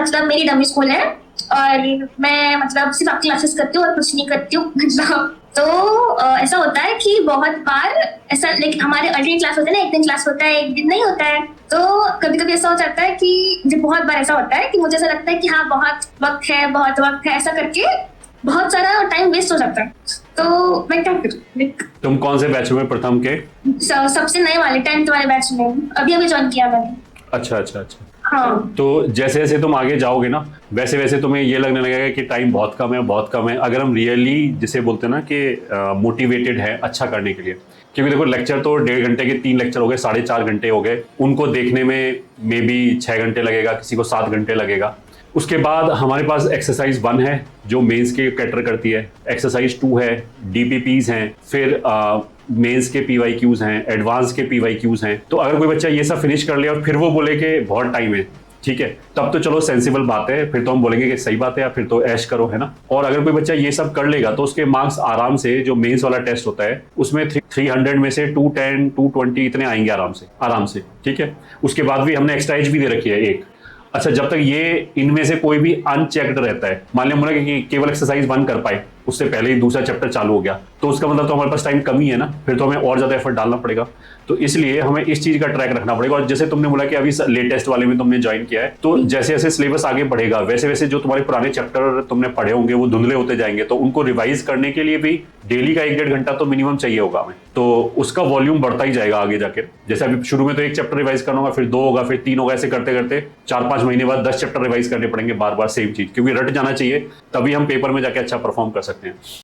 मतलब मेरी dummy school है और मैं मतलब सिर्फ आपकी क्लासेस करती हूँ और कुछ नहीं करती हूँ मतलब तो ऐसा होता है कि बहुत बार ऐसा लाइक हमारे अल्टरनेट क्लास होते हैं ना, एक दिन क्लास होता है एक दिन नहीं होता है। तो कभी कभी ऐसा हो जाता है कि जब बहुत बार ऐसा होता है कि मुझे ऐसा लगता है कि हाँ बहुत वक्त है ऐसा करके बहुत सारा टाइम वेस्ट हो जाता है। तो मैं क्या करूँ like, तुम कौन से बैच में, प्रथम के? सबसे नए वाले 10th वाले बैच में अभी अभी ज्वाइन किया मैंने। अच्छा अच्छा अच्छा। हाँ। तो जैसे जैसे तुम आगे जाओगे ना, वैसे वैसे तुम्हें ये लगने लगेगा कि टाइम बहुत कम है, बहुत कम है। अगर हम रियली जिसे बोलते हैं ना कि मोटिवेटेड है अच्छा करने के लिए, क्योंकि देखो लेक्चर तो 1.5 घंटे के 3 लेक्चर हो गए, 4.5 घंटे हो गए, उनको देखने में मे बी 6 घंटे लगेगा, किसी को 7 घंटे लगेगा। उसके बाद हमारे पास एक्सरसाइज 1 है जो मेंस के कैटर करती है, एक्सरसाइज 2 है, डीपीपीज हैं, फिर मेंस के पीवाईक्यूज हैं, एडवांस के पीवाईक्यूज हैं। तो अगर कोई बच्चा ये सब फिनिश कर ले और फिर वो बोले कि बहुत टाइम है, ठीक है, तब तो चलो सेंसिबल बात है, फिर तो हम बोलेंगे कि सही बात है या फिर तो ऐश करो, है ना। और अगर कोई बच्चा ये सब कर लेगा तो उसके मार्क्स आराम से, जो मेंस वाला टेस्ट होता है उसमें 300 में से 210 220 इतने आएंगे आराम से, आराम से, ठीक है। उसके बाद भी हमने एक्स्ट्रा एज भी दे रखी है एक। अच्छा, जब तक ये इनमें से कोई भी अनचेक्ड रहता है, मान लिया हमने कि केवल एक्सरसाइज 1 कर पाए, उससे पहले ही दूसरा चैप्टर चालू हो गया, तो उसका मतलब तो हमारे पास टाइम कम ही है ना, फिर तो हमें और ज्यादा एफर्ट डालना पड़ेगा। तो इसलिए हमें इस चीज का ट्रैक रखना पड़ेगा। और जैसे तुमने बोला कि अभी लेटेस्ट वाले में तुमने ज्वाइन किया है, तो जैसे जैसे सिलेबस आगे बढ़ेगा वैसे वैसे जो तुम्हारे पुराने चैप्टर तुमने पढ़े होंगे वो धुंधले होते जाएंगे, तो उनको रिवाइज करने के लिए भी डेली का 1-1.5 घंटा तो मिनिमम चाहिए होगा हमें। तो उसका वॉल्यूम बढ़ता ही जाएगा आगे जाके। जैसे अभी शुरू में तो एक चैप्टर रिवाइज करना होगा, फिर 2 होगा, फिर 3 होगा, ऐसे करते करते 4-5 महीने बाद 10 चैप्टर रिवाइज करने पड़ेंगे बार बार सेम चीज, क्योंकि रट जाना चाहिए, तभी हम पेपर में जाके अच्छा परफॉर्म कर सकते हैं।